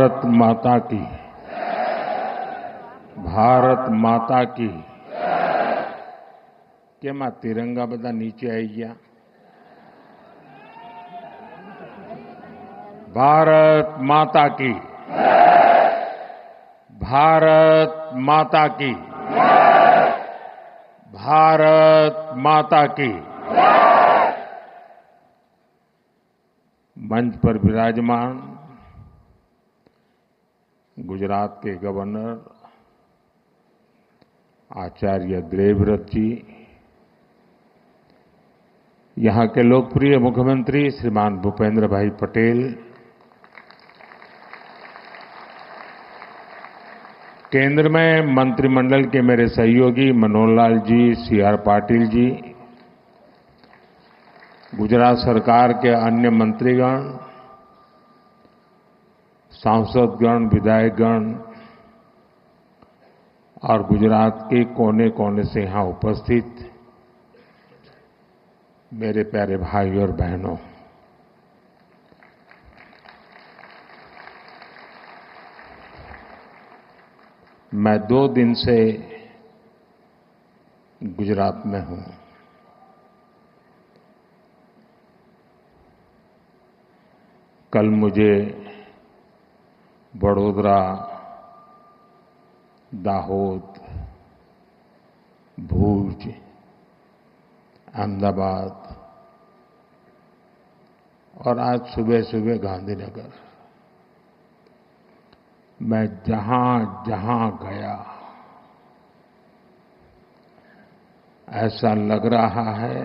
भारत माता की, भारत माता की। કેમ આ તિરંગા બધા નીચે આવી ગયા? भारत माता की, भारत माता की, भारत माता की। मंच पर विराजमान गुजरात के गवर्नर आचार्य देवव्रत जी, यहां के लोकप्रिय मुख्यमंत्री श्रीमान भूपेंद्र भाई पटेल, केंद्र में मंत्रिमंडल के मेरे सहयोगी मनोहर लाल जी, सीआर पाटिल जी, गुजरात सरकार के अन्य मंत्रीगण, सांसदगण, विधायकगण और गुजरात के कोने कोने से यहां उपस्थित मेरे प्यारे भाई और बहनों, मैं 2 दिन से गुजरात में हूं। कल मुझे वडोदरा, दाहोद, भूज, अहमदाबाद और आज सुबह सुबह गांधीनगर, मैं जहां जहां गया ऐसा लग रहा है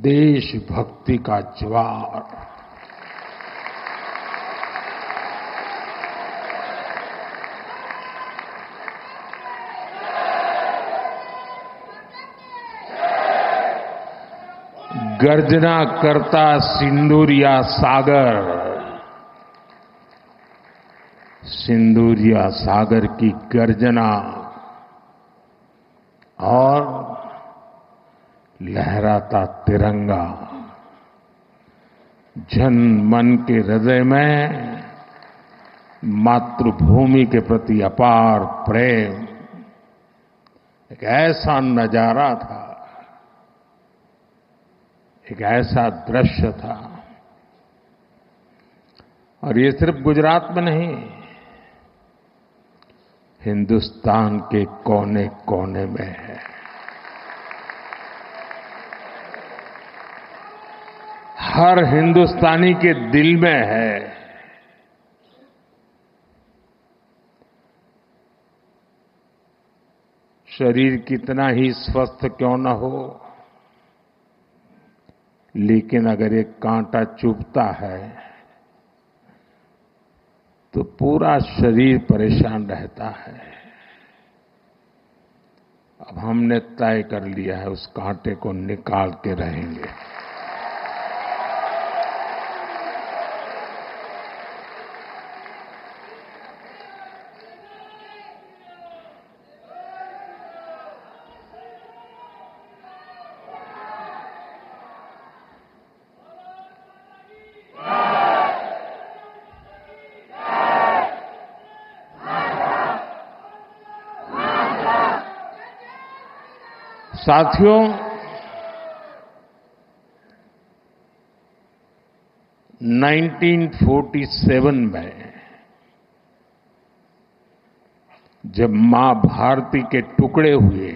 देशभक्ति का ज्वार। गर्जना करता सिंदूरिया सागर, सिंदूरिया सागर की गर्जना और लहराता तिरंगा जन मन के हृदय में मातृभूमि के प्रति अपार प्रेम, एक ऐसा नजारा था, एक ऐसा दृश्य था। और ये सिर्फ गुजरात में नहीं, हिंदुस्तान के कोने कोने में है। हर हिंदुस्तानी के दिल में है। शरीर कितना ही स्वस्थ क्यों न हो, लेकिन अगर एक कांटा चुभता है तो पूरा शरीर परेशान रहता है। अब हमने तय कर लिया है उस कांटे को निकाल के रहेंगे। साथियों, 1947 में जब मां भारती के टुकड़े हुए,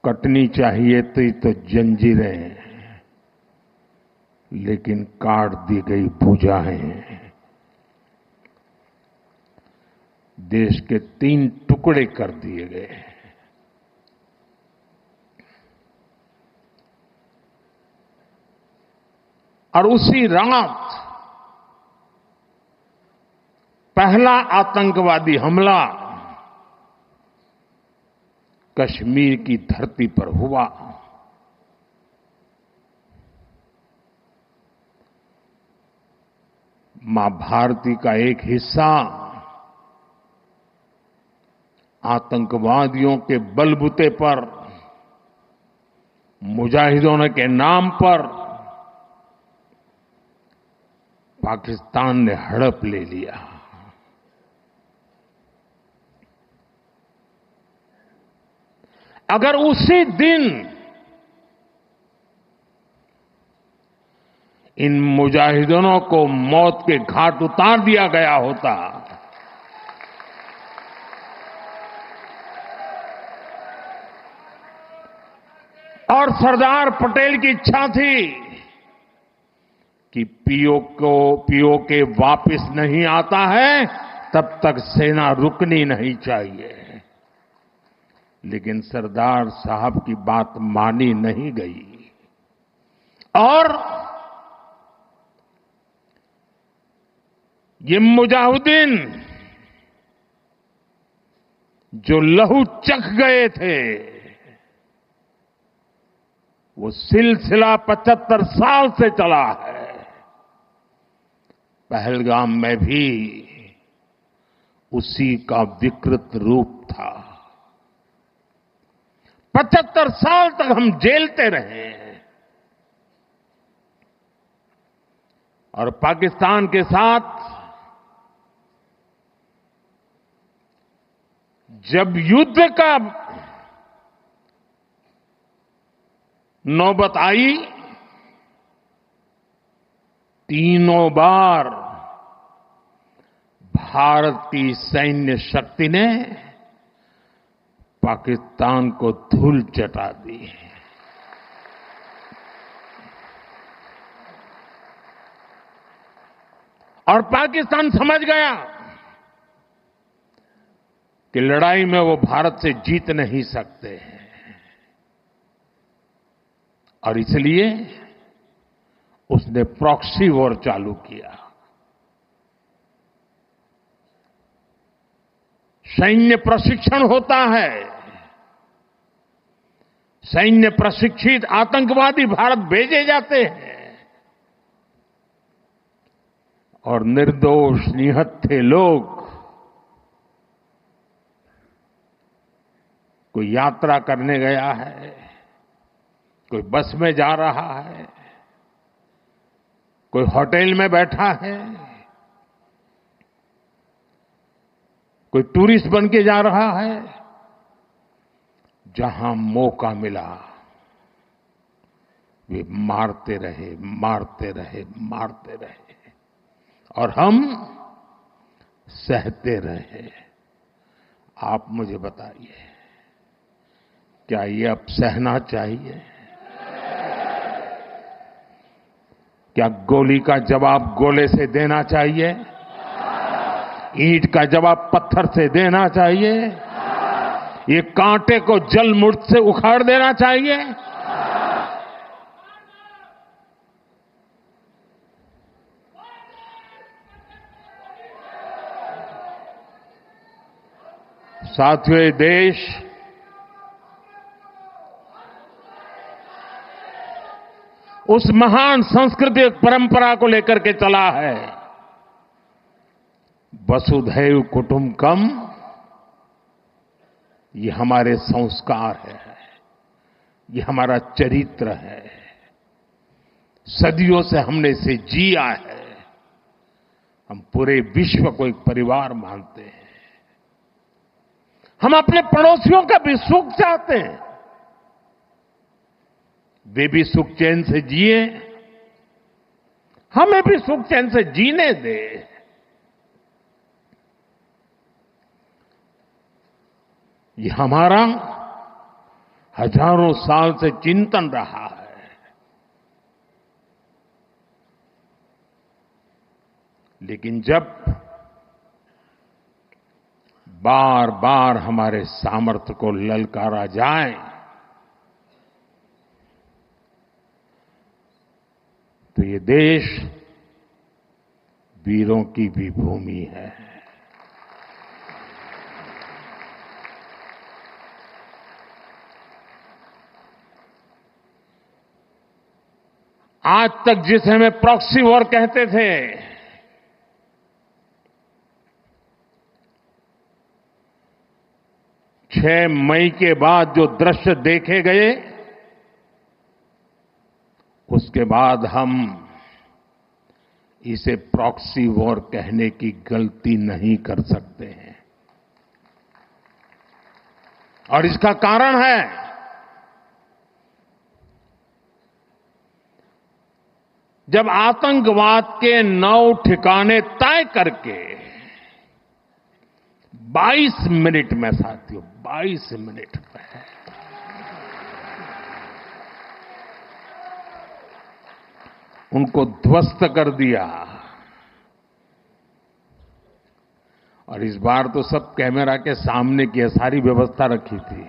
कटनी चाहिए थी तो जंजीरें, लेकिन काट दी गई भुजाएं। देश के 3 टुकड़े कर दिए गए। और उसी रात पहला आतंकवादी हमला कश्मीर की धरती पर हुआ। मां भारती का एक हिस्सा आतंकवादियों के बलबूते पर मुजाहिदों के नाम पर पाकिस्तान ने हड़प ले लिया। अगर उसी दिन इन मुजाहिदों को मौत के घाट उतार दिया गया होता और सरदार पटेल की इच्छा थी कि पीओके वापस नहीं आता है तब तक सेना रुकनी नहीं चाहिए, लेकिन सरदार साहब की बात मानी नहीं गई और ये मुजाहिदीन जो लहू चख गए थे वो सिलसिला 75 साल से चला है। पहलगाम में भी उसी का विकृत रूप था। 75 साल तक हम जेलते रहे और पाकिस्तान के साथ जब युद्ध का नौबत आई, तीनों बार भारत की सैन्य शक्ति ने पाकिस्तान को धूल चटा दी। और पाकिस्तान समझ गया कि लड़ाई में वो भारत से जीत नहीं सकते हैं और इसलिए उसने प्रॉक्सी वॉर चालू किया। सैन्य प्रशिक्षण होता है, सैन्य प्रशिक्षित आतंकवादी भारत भेजे जाते हैं और निर्दोष निहत्थे लोग कोई यात्रा करने गया है, कोई बस में जा रहा है, कोई होटल में बैठा है, कोई टूरिस्ट बन के जा रहा है, जहां मौका मिला वे मारते रहे, मारते रहे, मारते रहे और हम सहते रहे। आप मुझे बताइए, क्या ये अब सहना चाहिए? क्या गोली का जवाब गोले से देना चाहिए? ईंट का जवाब पत्थर से देना चाहिए? ये कांटे को जल मुर्द से उखाड़ देना चाहिए? साथियों, ये देश उस महान सांस्कृतिक परंपरा को लेकर के चला है, वसुधैव कुटुंबकम। ये हमारे संस्कार है, ये हमारा चरित्र है, सदियों से हमने इसे जिया है। हम पूरे विश्व को एक परिवार मानते हैं। हम अपने पड़ोसियों का भी सुख चाहते हैं, वे भी सुख चैन से जिए, हमें भी सुख चैन से जीने दे। ये हमारा हजारों साल से चिंतन रहा है। लेकिन जब बार बार हमारे सामर्थ्य को ललकारा जाए तो ये देश वीरों की भी भूमि है। आज तक जिसे हमें प्रॉक्सी वॉर कहते थे, 6 मई के बाद जो दृश्य देखे गए उसके बाद हम इसे प्रॉक्सी वॉर कहने की गलती नहीं कर सकते हैं। और इसका कारण है जब आतंकवाद के 9 ठिकाने तय करके 22 मिनट में, साथियों 22 मिनट में उनको ध्वस्त कर दिया। और इस बार तो सब कैमरा के सामने की सारी व्यवस्था रखी थी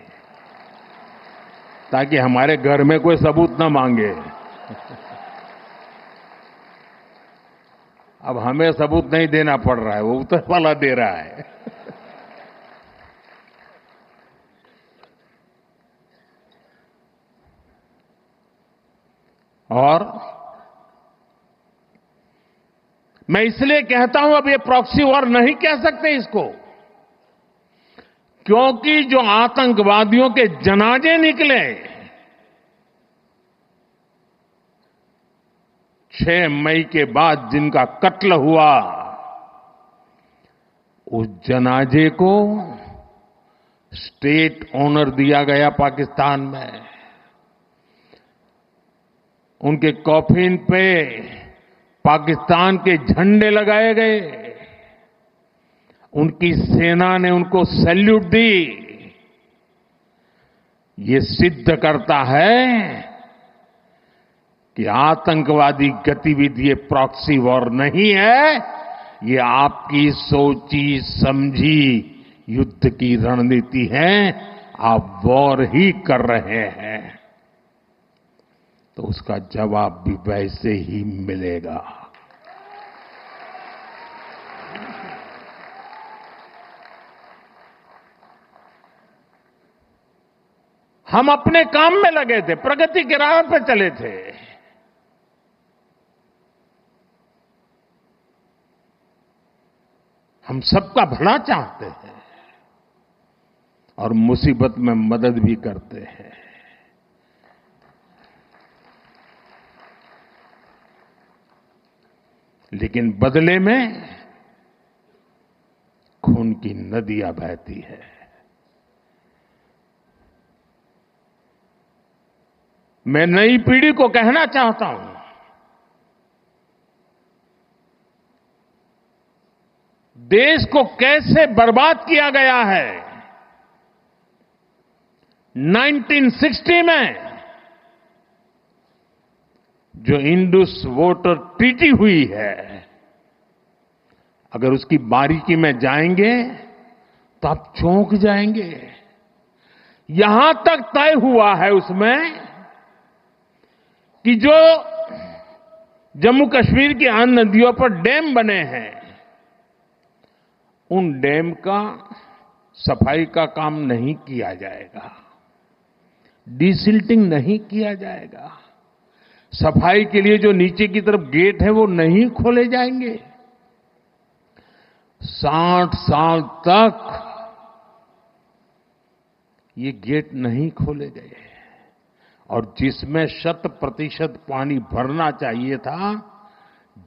ताकि हमारे घर में कोई सबूत न मांगे। अब हमें सबूत नहीं देना पड़ रहा है, वो ऊपर वाला दे रहा है। और मैं इसलिए कहता हूं अब ये प्रॉक्सी वॉर नहीं कह सकते इसको, क्योंकि जो आतंकवादियों के जनाजे निकले 6 मई के बाद जिनका कत्ल हुआ, उस जनाजे को स्टेट ऑनर दिया गया पाकिस्तान में। उनके कॉफिन पे पाकिस्तान के झंडे लगाए गए, उनकी सेना ने उनको सैल्यूट दी। ये सिद्ध करता है कि आतंकवादी गतिविधि ये प्रॉक्सी वॉर नहीं है, ये आपकी सोची समझी युद्ध की रणनीति है। आप वॉर ही कर रहे हैं तो उसका जवाब भी वैसे ही मिलेगा। हम अपने काम में लगे थे, प्रगति के राह पर चले थे। हम सबका भला चाहते हैं और मुसीबत में मदद भी करते हैं। लेकिन बदले में खून की नदियां बहती है। मैं नई पीढ़ी को कहना चाहता हूं, देश को कैसे बर्बाद किया गया है। 1960 में जो इंडस वाटर ट्रीटी हुई है, अगर उसकी बारीकी में जाएंगे तो आप चौंक जाएंगे। यहां तक तय हुआ है उसमें कि जो जम्मू कश्मीर की अन्य नदियों पर डैम बने हैं, उन डैम का सफाई का काम नहीं किया जाएगा, डिसिल्टिंग नहीं किया जाएगा। सफाई के लिए जो नीचे की तरफ गेट है वो नहीं खोले जाएंगे। 60 साल तक ये गेट नहीं खोले गए और जिसमें 100% पानी भरना चाहिए था,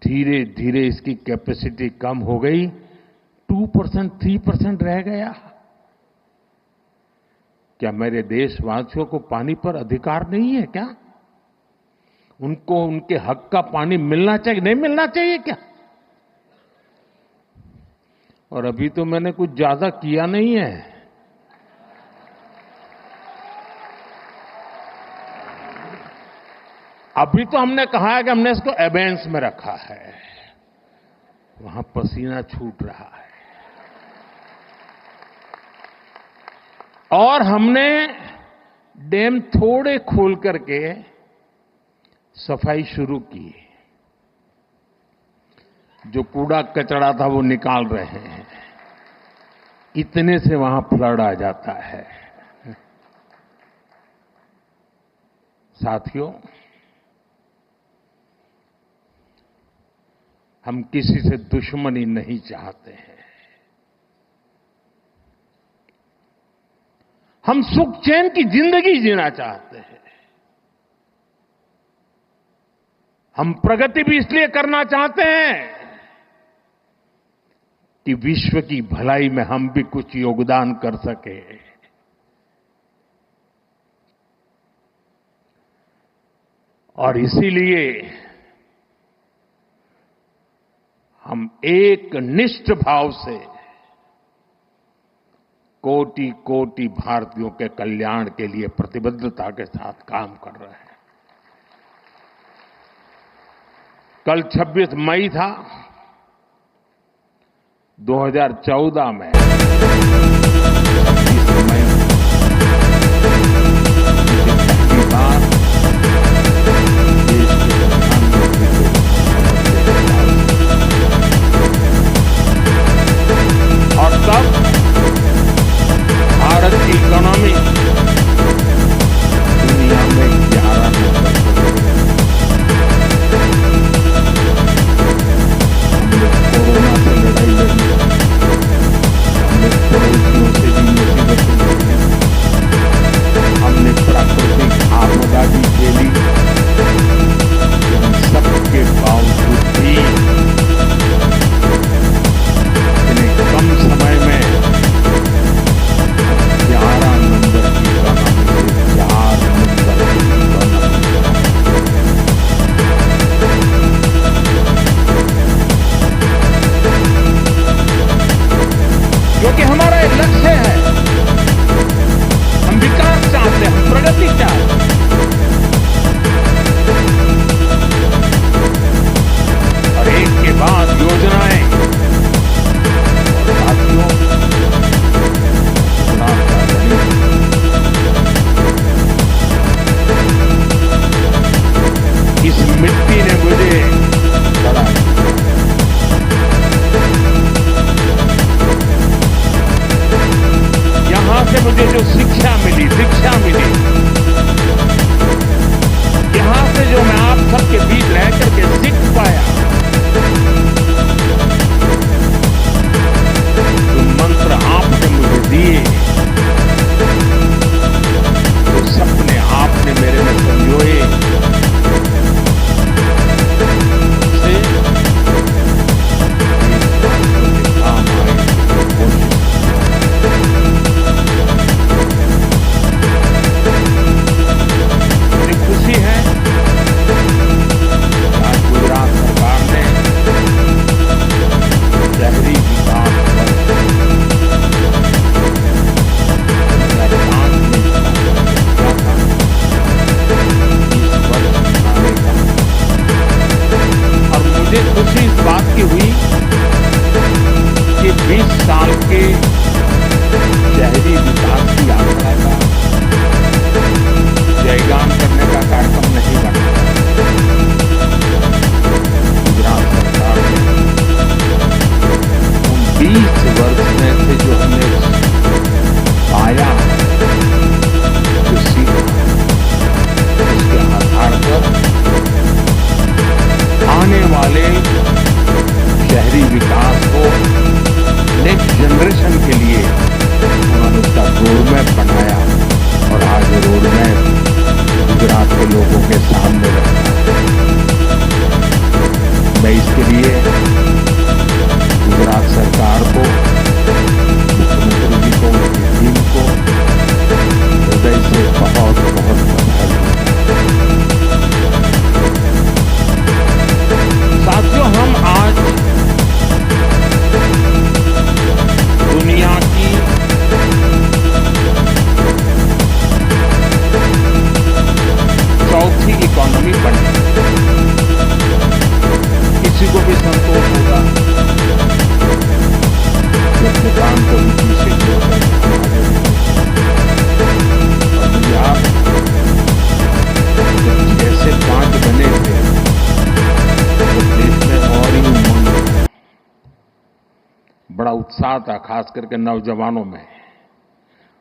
धीरे धीरे इसकी कैपेसिटी कम हो गई, 2%, 3% रह गया। क्या मेरे देशवासियों को पानी पर अधिकार नहीं है क्या? उनको उनके हक का पानी मिलना चाहिए, नहीं मिलना चाहिए क्या? और अभी तो मैंने कुछ ज्यादा किया नहीं है। अभी तो हमने कहा है कि हमने इसको एबेंस में रखा है, वहां पसीना छूट रहा है। और हमने डैम थोड़े खोल करके सफाई शुरू की। जो कूड़ा कचरा था वो निकाल रहे हैं। इतने से वहां फ्लड आ जाता है। साथियों, हम किसी से दुश्मनी नहीं चाहते हैं। हम सुख चैन की जिंदगी जीना चाहते हैं। हम प्रगति भी इसलिए करना चाहते हैं कि विश्व की भलाई में हम भी कुछ योगदान कर सके। और इसीलिए हम एक निष्ठ भाव से कोटि कोटि भारतीयों के कल्याण के लिए प्रतिबद्धता के साथ काम कर रहे हैं। कल 26 मई था 2014 में 26 मई पहली बार देश के प्रधानमंत्री और तब भारत की इकोनॉमी दुनिया में 11 नंबर पर कोरोना से लड़ाई लड़ी, हमने पड़ोसियों से भी मुसीबतें झेली, हमने प्राकृतिक आपदा भी झेली, लेकिन सबके बावजूद भी इतने कम समय में 11 नंबर की इकोनॉमी से 4 नंबर की इकोनॉमी, क्योंकि हमारा एक लक्ष्य है, हम विकास चाहते हैं, हम प्रगति चाहते हैं। और एक के बाद योजनाएं और साथियों, गुजरात का गणित, इस मिट्टी ने मुझे बड़ा यहां से मुझे जो शिक्षा मिली, दीक्षा मिली, यहां से जो मैं आप सबके बीच रह करके सीख पाया, जो मंत्र आपने मुझे दिए, जो सपने आपने मेरे में संजोए, उससे देशवासियों के काम आए कोशिश। मुझे खुशी है आज गुजरात सरकार ने शहरी विकास पर 2005 में किया था, इस वर्ष मनाने का। और मुझे खुशी इस बात की हुई कि 20 साल के शहरी विकास की यात्रा का जयगान करने का कार्यक्रम नहीं बना। गुजरात सरकार ने उन 20 वर्ष में से जो हमने पाया, जो सीखा, उसके आधार पर आने वाले शहरी विकास को नेक्स्ट जनरेशन के लिए उन्होंने उसका रोडमैप बनाया और आज रोडमैप गुजरात के लोगों के सामने रखा। मैं इसके लिए गुजरात सरकार को, मुख्यमंत्री जी को, उनकी टीम को हृदय से बहुत बहुत बधाई देता हूं। साथियों, हम आज दुनिया की चौथी इकोनॉमी बने। किसी को भी संतोष होगा कि अपने काम को भी पीछे छोड़कर और मुझे आप जब 6 से 5 बने थे तो देश में और ही उमंग, बड़ा उत्साह था, खास करके नौजवानों में।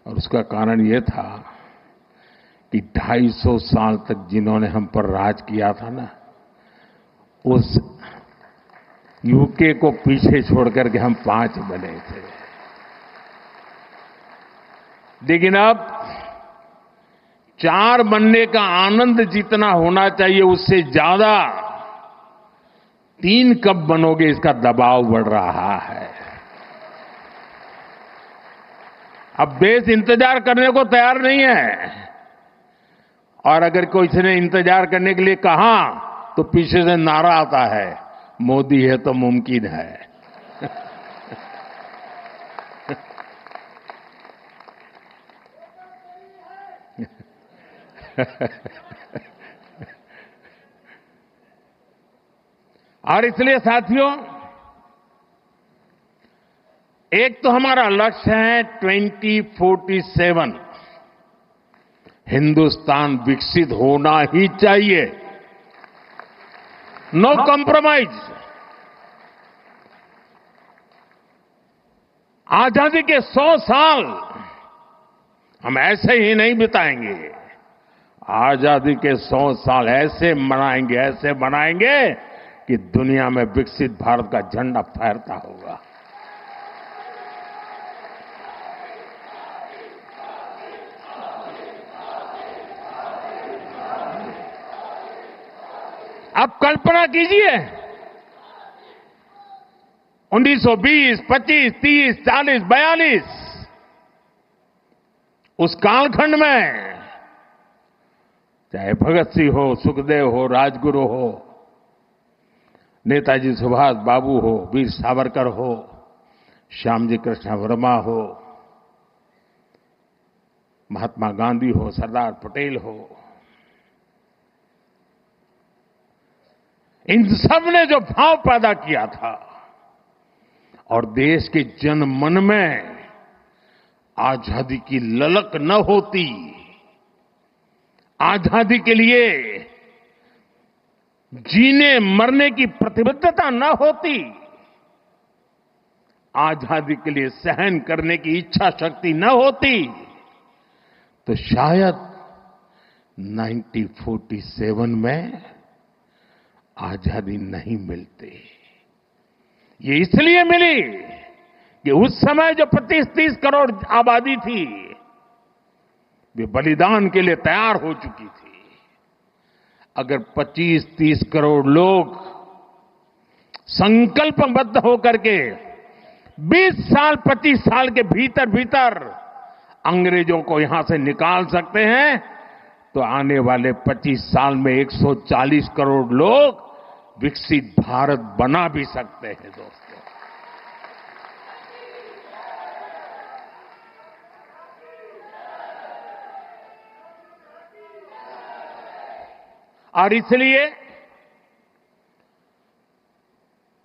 और उसका कारण ये था कि 250 साल तक जिन्होंने हम पर राज किया था ना, उस यूके को पीछे छोड़कर के हम 5 बने थे। लेकिन अब 4 बनने का आनंद जितना होना चाहिए, उससे ज्यादा 3 कब बनोगे इसका दबाव बढ़ रहा है। अब देश इंतजार करने को तैयार नहीं है, और अगर कोई ने इंतजार करने के लिए कहा तो पीछे से नारा आता है, मोदी है तो मुमकिन है। और इसलिए साथियों, एक तो हमारा लक्ष्य है 2047 हिंदुस्तान विकसित होना ही चाहिए, नो कॉम्प्रोमाइज। आजादी के 100 साल हम ऐसे ही नहीं बिताएंगे। आजादी के 100 साल ऐसे मनाएंगे कि दुनिया में विकसित भारत का झंडा फहरता होगा। अब कल्पना कीजिए, 1920, 25, 30, 40, 42 उस कालखंड में चाहे भगत सिंह हो, सुखदेव हो, राजगुरु हो, नेताजी सुभाष बाबू हो, वीर सावरकर हो, श्यामजी कृष्ण वर्मा हो, महात्मा गांधी हो, सरदार पटेल हो, इन सब ने जो भाव पैदा किया था और देश के जन मन में आजादी की ललक न होती, आजादी के लिए जीने मरने की प्रतिबद्धता न होती, आजादी के लिए सहन करने की इच्छा शक्ति न होती, तो शायद 1947 में आजादी नहीं मिलती। ये इसलिए मिली कि उस समय जो 25-30 करोड़ आबादी थी, वे बलिदान के लिए तैयार हो चुकी थी। अगर 25-30 करोड़ लोग संकल्पबद्ध होकर के 20 साल 25 साल के भीतर भीतर अंग्रेजों को यहां से निकाल सकते हैं, तो आने वाले 25 साल में 140 करोड़ लोग विकसित भारत बना भी सकते हैं दोस्तों। और इसलिए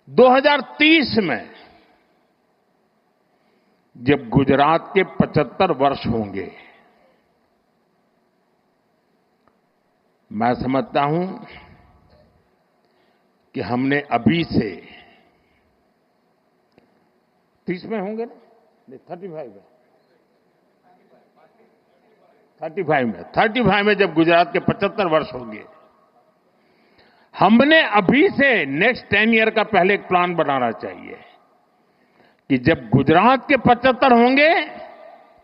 2030 में जब गुजरात के 75 वर्ष होंगे, मैं समझता हूं कि हमने अभी से 30 में होंगे ना, 35 में जब गुजरात के 75 वर्ष होंगे, हमने अभी से नेक्स्ट 10 ईयर का पहले एक प्लान बनाना चाहिए कि जब गुजरात के 75 होंगे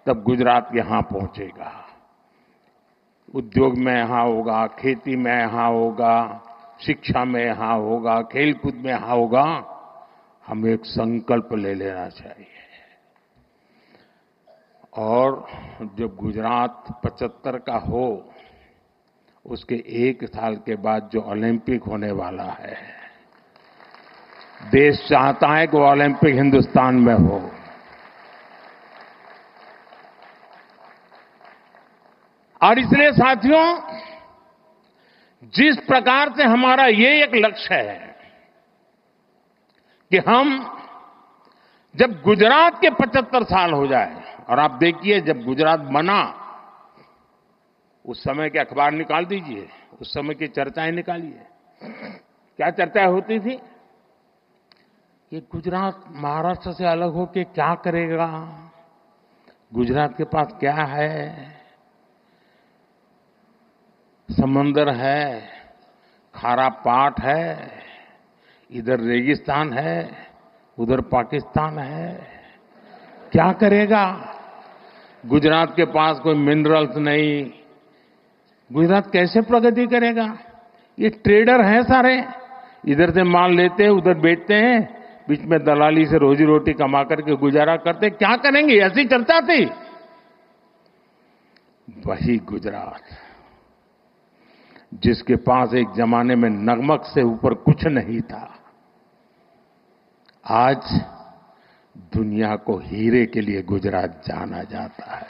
तब गुजरात यहां पहुंचेगा, उद्योग में यहां होगा, खेती में यहां होगा, शिक्षा में यहां होगा, खेलकूद में यहां होगा। हमें एक संकल्प ले लेना चाहिए, और जब गुजरात 75 का हो, उसके 1 साल के बाद जो ओलंपिक होने वाला है, देश चाहता है कि वो ओलंपिक हिंदुस्तान में हो। और इसलिए साथियों, जिस प्रकार से हमारा ये एक लक्ष्य है कि हम जब गुजरात के 75 साल हो जाए, और आप देखिए जब गुजरात बना उस समय के अखबार निकाल दीजिए, उस समय की चर्चाएं निकालिए। क्या चर्चा होती थी कि गुजरात महाराष्ट्र से अलग होकर क्या करेगा, गुजरात के पास क्या है, समंदर है, खारा पाट है, इधर रेगिस्तान है, उधर पाकिस्तान है, क्या करेगा। गुजरात के पास कोई मिनरल्स नहीं, गुजरात कैसे प्रगति करेगा। ये ट्रेडर हैं सारे, इधर से माल लेते हैं, उधर बेचते हैं, बीच में दलाली से रोजी रोटी कमा करके गुजारा करते। क्या करेंगे? ऐसी चर्चा थी। वही गुजरात जिसके पास एक जमाने में नमक से ऊपर कुछ नहीं था, आज दुनिया को हीरे के लिए गुजरात जाना जाता है।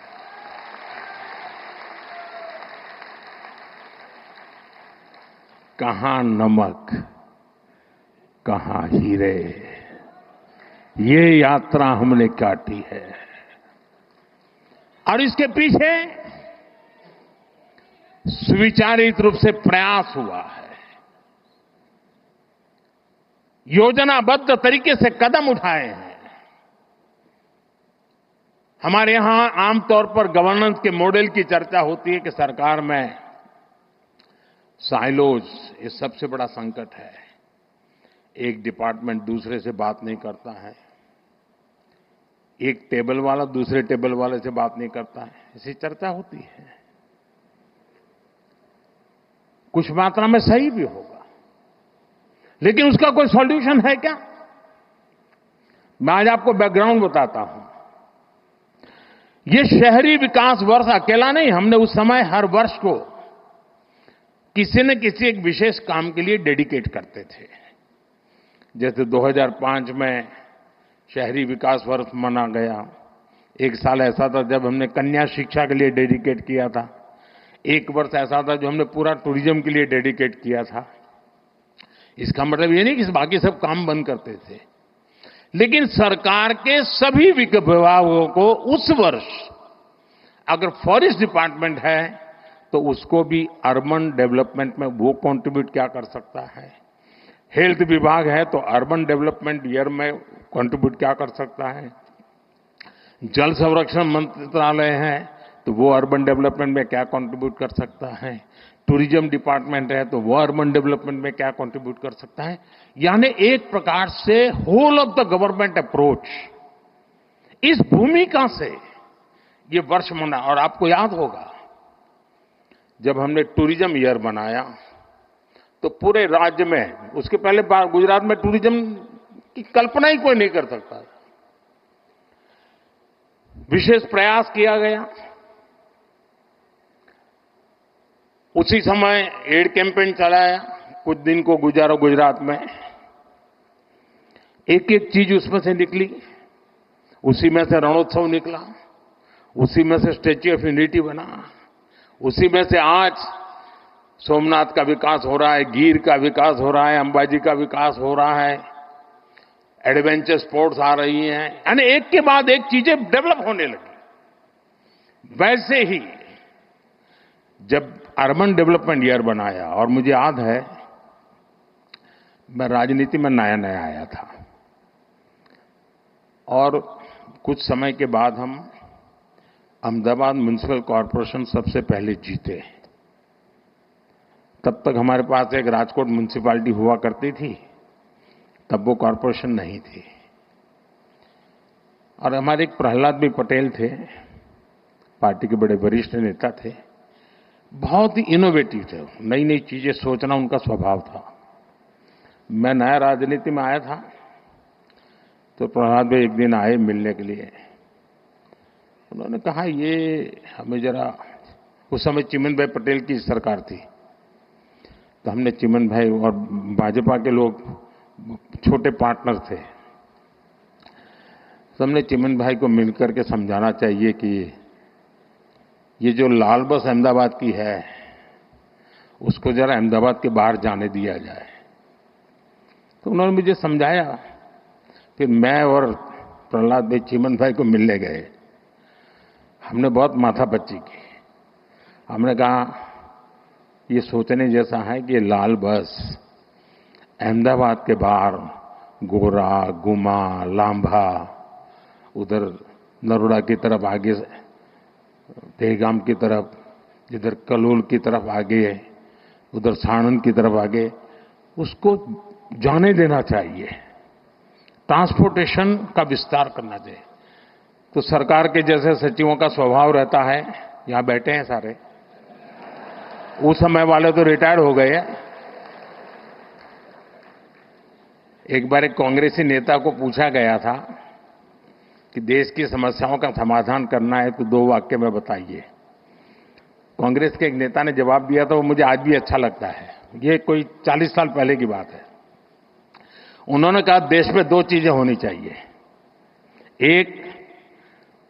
कहां नमक, कहां हीरे, ये यात्रा हमने काटी है। और इसके पीछे सुविचारित रूप से प्रयास हुआ है, योजनाबद्ध तरीके से कदम उठाए हैं। हमारे यहां आमतौर पर गवर्नेंस के मॉडल की चर्चा होती है कि सरकार में साइलोज ये सबसे बड़ा संकट है। एक डिपार्टमेंट दूसरे से बात नहीं करता है, एक टेबल वाला दूसरे टेबल वाले से बात नहीं करता है, ऐसी चर्चा होती है। कुछ मात्रा में सही भी होगा, लेकिन उसका कोई सॉल्यूशन है क्या? मैं आज आपको बैकग्राउंड बताता हूं। ये शहरी विकास वर्ष अकेला नहीं, हमने उस समय हर वर्ष को किसी न किसी एक विशेष काम के लिए डेडिकेट करते थे। जैसे 2005 में शहरी विकास वर्ष मना गया। एक साल ऐसा था जब हमने कन्या शिक्षा के लिए डेडिकेट किया था। एक वर्ष ऐसा था जो हमने पूरा टूरिज्म के लिए डेडिकेट किया था। इसका मतलब ये नहीं कि बाकी सब काम बंद करते थे, लेकिन सरकार के सभी विभागों को उस वर्ष अगर फॉरेस्ट डिपार्टमेंट है तो उसको भी अर्बन डेवलपमेंट में वो कंट्रीब्यूट क्या कर सकता है, हेल्थ विभाग है तो अर्बन डेवलपमेंट ईयर में कंट्रीब्यूट क्या कर सकता है, जल संरक्षण मंत्रालय है तो वो अर्बन डेवलपमेंट में क्या कंट्रीब्यूट कर सकता है, टूरिज्म डिपार्टमेंट है तो वो अर्बन डेवलपमेंट में क्या कंट्रीब्यूट कर सकता है। यानी एक प्रकार से whole of the government approach, इस भूमिका से ये वर्ष मना। और आपको याद होगा जब हमने टूरिज्म ईयर बनाया तो पूरे राज्य में, उसके पहले गुजरात में टूरिज्म की कल्पना ही कोई नहीं कर सकता, विशेष प्रयास किया गया। उसी समय एड कैंपेन चलाया, कुछ दिन को गुजारो गुजरात में। एक एक चीज उसमें से निकली, उसी में से रणोत्सव निकला, उसी में से स्टैच्यू ऑफ यूनिटी बना, उसी में से आज सोमनाथ का विकास हो रहा है, गिर का विकास हो रहा है, अंबाजी का विकास हो रहा है, एडवेंचर स्पोर्ट्स आ रही हैं, यानी एक के बाद एक चीजें डेवलप होने लगी। वैसे ही जब अर्बन डेवलपमेंट ईयर बनाया, और मुझे याद है मैं राजनीति में नया नया आया था और कुछ समय के बाद हम अहमदाबाद म्युनिसिपल कॉरपोरेशन सबसे पहले जीते। तब तक हमारे पास एक राजकोट म्युनिसिपैलिटी हुआ करती थी, तब वो कॉरपोरेशन नहीं थी। और हमारे एक प्रहलाद भाई पटेल थे, पार्टी के बड़े वरिष्ठ नेता थे, बहुत ही इनोवेटिव थे, नई नई चीजें सोचना उनका स्वभाव था। मैं नया राजनीति में आया था तो प्रहलाद भाई एक दिन आए मिलने के लिए। उन्होंने कहा ये हमें जरा, उस समय चिमन भाई पटेल की सरकार थी, तो हमने चिमन भाई और भाजपा के लोग छोटे पार्टनर थे, तो हमने चिमन भाई को मिलकर के समझाना चाहिए कि ये जो लाल बस अहमदाबाद की है उसको जरा अहमदाबाद के बाहर जाने दिया जाए। तो उन्होंने मुझे समझाया। फिर मैं और प्रहलाद भाई चिमन भाई को मिलने गए। हमने बहुत माथापच्ची की। हमने कहा ये सोचने जैसा है कि ये लाल बस अहमदाबाद के बाहर गोरा, गुमा, लांभा, उधर नरोड़ा की तरफ आगे, देहगाम की तरफ, इधर कलोल की तरफ आगे, उधर साणंद की तरफ आगे, उसको जाने देना चाहिए, ट्रांसपोर्टेशन का विस्तार करना चाहिए। तो सरकार के जैसे सचिवों का स्वभाव रहता है, यहां बैठे हैं सारे, उस समय वाले तो रिटायर हो गए हैं, एक बार एक कांग्रेसी नेता को पूछा गया था कि देश की समस्याओं का समाधान करना है तो 2 वाक्य में बताइए। कांग्रेस के एक नेता ने जवाब दिया था, वो मुझे आज भी अच्छा लगता है। ये कोई 40 साल पहले की बात है। उन्होंने कहा देश में 2 चीजें होनी चाहिए। एक,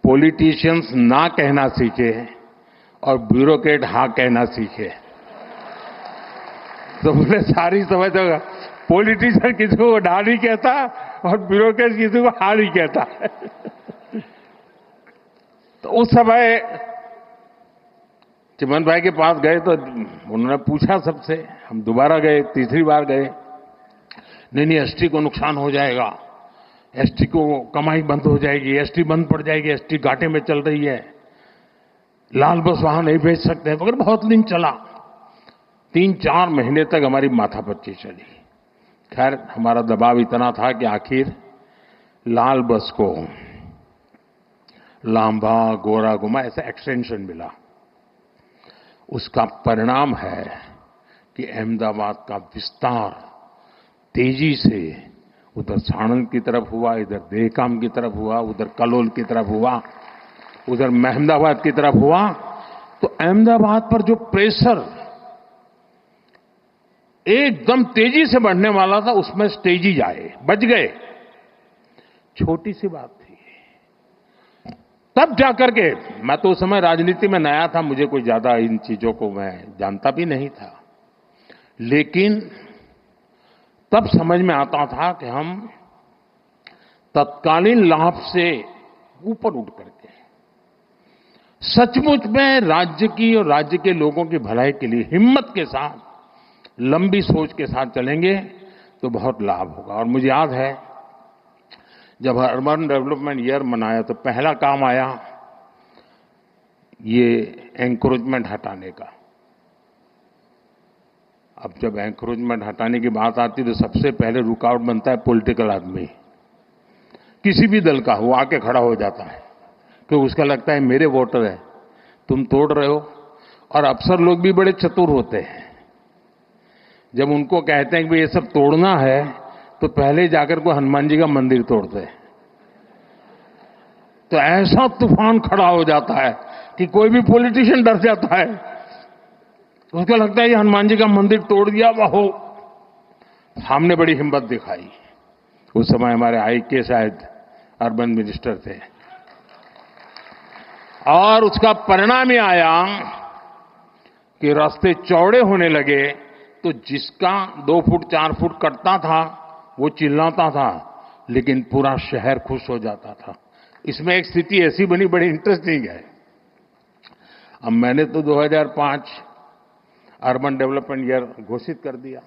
पॉलिटिशियंस ना कहना सीखे और ब्यूरोक्रेट हाँ कहना सीखे। तो मुझे सारी समझ होगा, पॉलिटिशियन किसी को ना नहीं कहता और ब्यूरोक्रेट किसी को हाँ नहीं कहता। तो उस समय चिमन भाई के पास गए तो उन्होंने पूछा सबसे, हम दोबारा गए, तीसरी बार गए, नहीं एसटी को नुकसान हो जाएगा, एसटी को कमाई बंद हो जाएगी, एसटी बंद पड़ जाएगी, एसटी घाटे में चल रही है, लाल बस वहां नहीं भेज सकते, मगर बहुत दिन चला। 3-4 महीने तक हमारी माथापच्ची चली। खैर हमारा दबाव इतना था कि आखिर लाल बस को लांबा गोरा गुमा ऐसा एक्सटेंशन मिला। उसका परिणाम है कि अहमदाबाद का विस्तार तेजी से उधर साणंद की तरफ हुआ, इधर देहकाम की तरफ हुआ, उधर कलोल की तरफ हुआ, उधर महमदाबाद की तरफ हुआ। तो अहमदाबाद पर जो प्रेशर एकदम तेजी से बढ़ने वाला था, उसमें स्टेजी आए, बच गए। छोटी सी बात थी। तब जाकर के, मैं तो उस समय राजनीति में नया था, मुझे कोई ज्यादा इन चीजों को मैं जानता भी नहीं था, लेकिन तब समझ में आता था कि हम तत्कालीन लाभ से ऊपर उठ करके सचमुच में राज्य की और राज्य के लोगों की भलाई के लिए हिम्मत के साथ, लंबी सोच के साथ चलेंगे तो बहुत लाभ होगा। और मुझे याद है जब अर्बन डेवलपमेंट ईयर मनाया तो पहला काम आया ये एंक्रोचमेंट हटाने का। अब जब एंक्रोचमेंट हटाने की बात आती तो सबसे पहले रुकावट बनता है पॉलिटिकल आदमी, किसी भी दल का, वो आके खड़ा हो जाता है क्योंकि उसका लगता है मेरे वोटर है, तुम तोड़ रहे हो। और अफसर लोग भी बड़े चतुर होते हैं, जब उनको कहते हैं कि ये सब तोड़ना है तो पहले जाकर को हनुमान जी का मंदिर तोड़ते हैं। तो ऐसा तूफान खड़ा हो जाता है कि कोई भी पॉलिटिशियन डर जाता है, उसको लगता है ये हनुमान जी का मंदिर तोड़ दिया। वो हमने बड़ी हिम्मत दिखाई। उस समय हमारे आईके शायद अर्बन मिनिस्टर थे, और उसका परिणाम ये आया कि रास्ते चौड़े होने लगे। तो जिसका 2 फुट 4 फुट कटता था वो चिल्लाता था, लेकिन पूरा शहर खुश हो जाता था। इसमें एक स्थिति ऐसी बनी, बड़ी इंटरेस्टिंग है। अब मैंने तो 2005 अर्बन डेवलपमेंट ईयर घोषित कर दिया।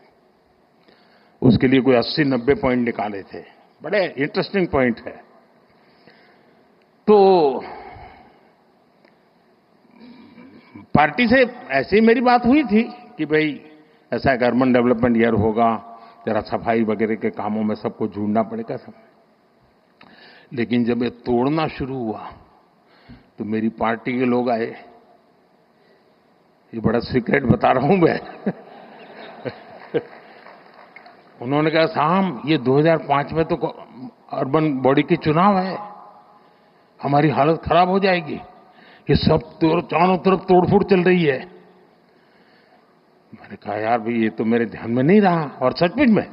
उसके लिए कोई 80-90 पॉइंट निकाले थे, बड़े इंटरेस्टिंग पॉइंट है। तो पार्टी से ऐसे ही मेरी बात हुई थी कि भाई ऐसा एक अर्बन डेवलपमेंट ईयर होगा, जरा सफाई वगैरह के कामों में सबको जुड़ना पड़ेगा सब। लेकिन जब ये तोड़ना शुरू हुआ तो मेरी पार्टी के लोग आए, ये बड़ा सीक्रेट बता रहा हूं मैं। उन्होंने कहा साहब ये 2005 में तो अर्बन बॉडी की चुनाव है, हमारी हालत खराब हो जाएगी, ये सब चारों तरफ तोड़फोड़ चल रही है। मैंने कहा यार भाई ये तो मेरे ध्यान में नहीं रहा, और सचमुच में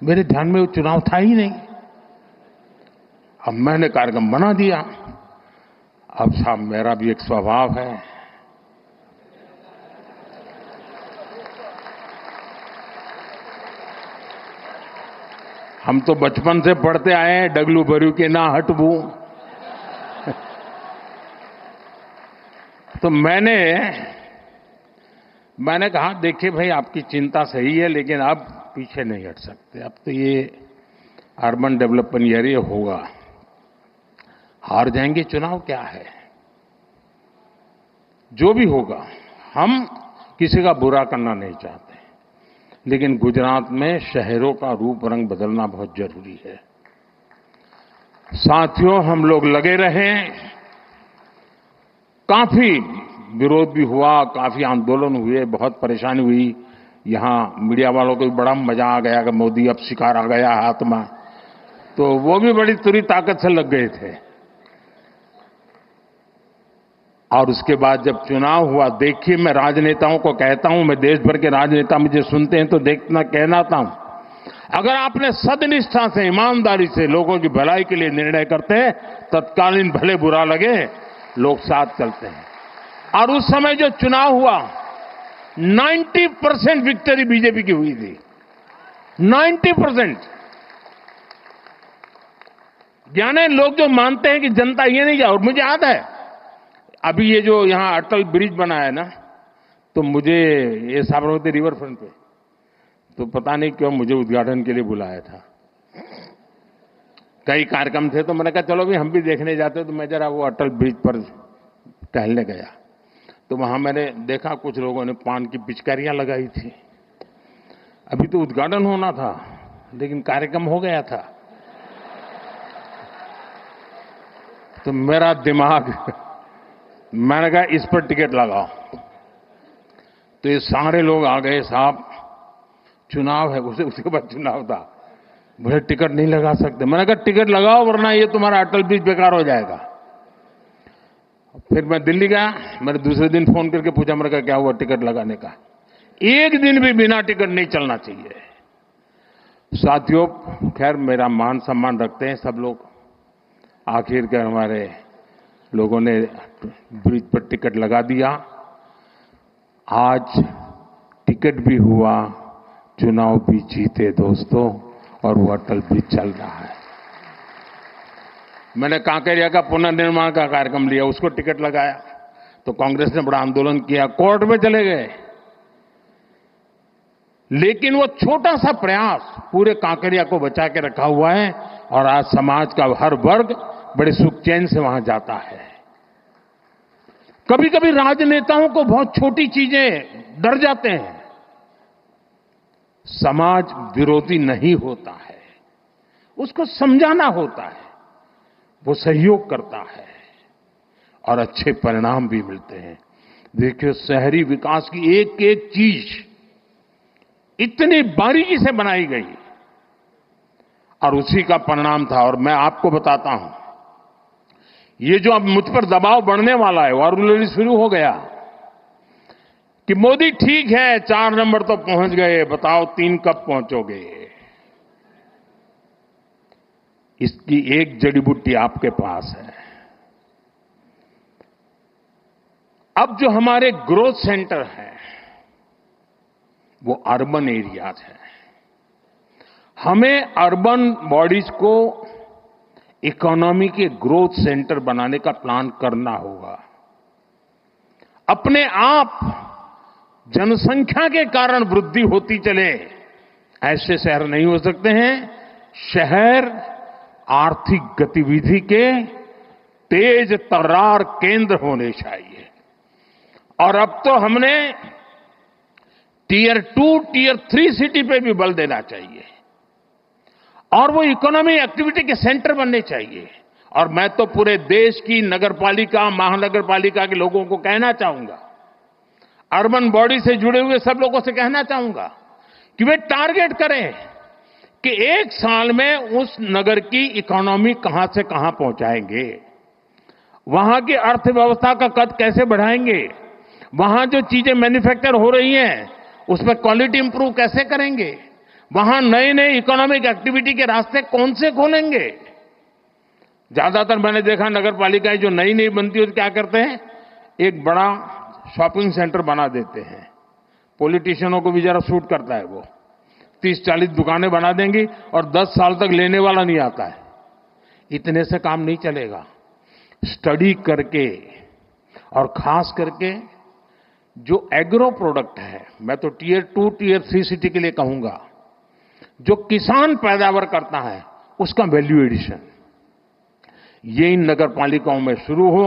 मेरे ध्यान में वो चुनाव था ही नहीं। अब मैंने कार्यक्रम बना दिया। अब साहब मेरा भी एक स्वभाव है, हम तो बचपन से पढ़ते आए हैं, डगलू बरू के ना हटबू। तो मैंने कहा देखिए भाई आपकी चिंता सही है, लेकिन अब पीछे नहीं हट सकते। अब तो ये अर्बन डेवलपमेंट ईयर ये होगा, हार जाएंगे चुनाव क्या है, जो भी होगा। हम किसी का बुरा करना नहीं चाहते, लेकिन गुजरात में शहरों का रूप रंग बदलना बहुत जरूरी है। साथियों हम लोग लगे रहे, काफी विरोध भी हुआ, काफी आंदोलन हुए, बहुत परेशानी हुई, यहां मीडिया वालों को भी बड़ा मजा आ गया कि मोदी अब शिकार आ गया हाथ में, तो वो भी बड़ी तुरी ताकत से लग गए थे। और उसके बाद जब चुनाव हुआ, देखिए मैं राजनेताओं को कहता हूं, मैं देश भर के राजनेता मुझे सुनते हैं तो देखना कहना हूं, अगर आपने सदनिष्ठा से ईमानदारी से लोगों की भलाई के लिए निर्णय करते हैं, तत्कालीन भले बुरा लगे लोग साथ चलते हैं। और उस समय जो चुनाव हुआ 90% विक्ट्री बीजेपी की हुई थी, 90%। यानी लोग जो मानते हैं कि जनता ये नहीं जाए, और मुझे याद है अभी ये जो यहां अटल ब्रिज बना है ना, तो मुझे ये साबरमती रिवर फ्रंट पे, तो पता नहीं क्यों मुझे उद्घाटन के लिए बुलाया था। कई कार्यक्रम थे तो मैंने कहा चलो भी हम भी देखने जाते, तो मैं जरा वो अटल ब्रिज पर टहलने गया, तो वहां मैंने देखा कुछ लोगों ने पान की पिचकारियां लगाई थी। अभी तो उद्घाटन होना था लेकिन कार्यक्रम हो गया था, तो मेरा दिमाग, मैंने कहा इस पर टिकट लगाओ। तो ये सारे लोग आ गए, साहब चुनाव है, उसके बाद चुनाव था, बोले टिकट नहीं लगा सकते। मैंने कहा टिकट लगाओ वरना ये तुम्हारा अटल ब्रिज बेकार हो जाएगा। फिर मैं दिल्ली गया, मैंने दूसरे दिन फोन करके पूछा, मैंने कहा क्या हुआ टिकट लगाने का? एक दिन भी बिना टिकट नहीं चलना चाहिए। साथियों, खैर मेरा मान सम्मान रखते हैं सब लोग, आखिरकार हमारे लोगों ने ब्रिज पर टिकट लगा दिया, आज टिकट भी हुआ, चुनाव भी जीते दोस्तों, और वो अटल ब्रिज चल रहा है। मैंने कांकेरिया का पुनर्निर्माण का कार्यक्रम लिया, उसको टिकट लगाया, तो कांग्रेस ने बड़ा आंदोलन किया, कोर्ट में चले गए। लेकिन वो छोटा सा प्रयास पूरे कांकेरिया को बचा के रखा हुआ है, और आज समाज का हर वर्ग बड़े सुख चैन से वहां जाता है। कभी कभी राजनेताओं को बहुत छोटी चीजें डर जाते हैं। समाज विरोधी नहीं होता है, उसको समझाना होता है, वो सहयोग करता है और अच्छे परिणाम भी मिलते हैं। देखिए शहरी विकास की एक एक चीज इतनी बारीकी से बनाई गई और उसी का परिणाम था। और मैं आपको बताता हूं, ये जो अब मुझ पर दबाव बढ़ने वाला है, वो ऑलरेडी शुरू हो गया कि मोदी ठीक है 4 नंबर तो पहुंच गए, बताओ 3 कब पहुंचोगे? इसकी एक जड़ी बूटी आपके पास है। अब जो हमारे ग्रोथ सेंटर हैं वो अर्बन एरियाज है। हमें अर्बन बॉडीज को इकोनॉमी के ग्रोथ सेंटर बनाने का प्लान करना होगा। अपने आप जनसंख्या के कारण वृद्धि होती चले ऐसे शहर नहीं हो सकते हैं। शहर आर्थिक गतिविधि के तेज तर्रार केंद्र होने चाहिए। और अब तो हमने टियर 2, टियर 3 सिटी पे भी बल देना चाहिए और वो इकोनॉमी एक्टिविटी के सेंटर बनने चाहिए। और मैं तो पूरे देश की नगरपालिका, महानगरपालिका के लोगों को कहना चाहूंगा, अर्बन बॉडी से जुड़े हुए सब लोगों से कहना चाहूंगा कि वे टारगेट करें कि 1 साल में उस नगर की इकोनॉमी कहां से कहां पहुंचाएंगे, वहां की अर्थव्यवस्था का कद कैसे बढ़ाएंगे, वहां जो चीजें मैन्युफैक्चर हो रही हैं उसमें क्वालिटी इंप्रूव कैसे करेंगे, वहां नए नए इकोनॉमिक एक्टिविटी के रास्ते कौन से खोलेंगे। ज्यादातर मैंने देखा नगर पालिकाएं जो नई नई बनती है तो क्या करते हैं, एक बड़ा शॉपिंग सेंटर बना देते हैं। पॉलिटिशियनों को भी जरा सूट करता है, वो 30-40 दुकानें बना देंगी और 10 साल तक लेने वाला नहीं आता है। इतने से काम नहीं चलेगा। स्टडी करके और खास करके जो एग्रो प्रोडक्ट है, मैं तो टियर 2, टियर 3 सिटी के लिए कहूंगा, जो किसान पैदावार करता है उसका वैल्यू एडिशन, ये इन नगर पालिकाओं में शुरू हो।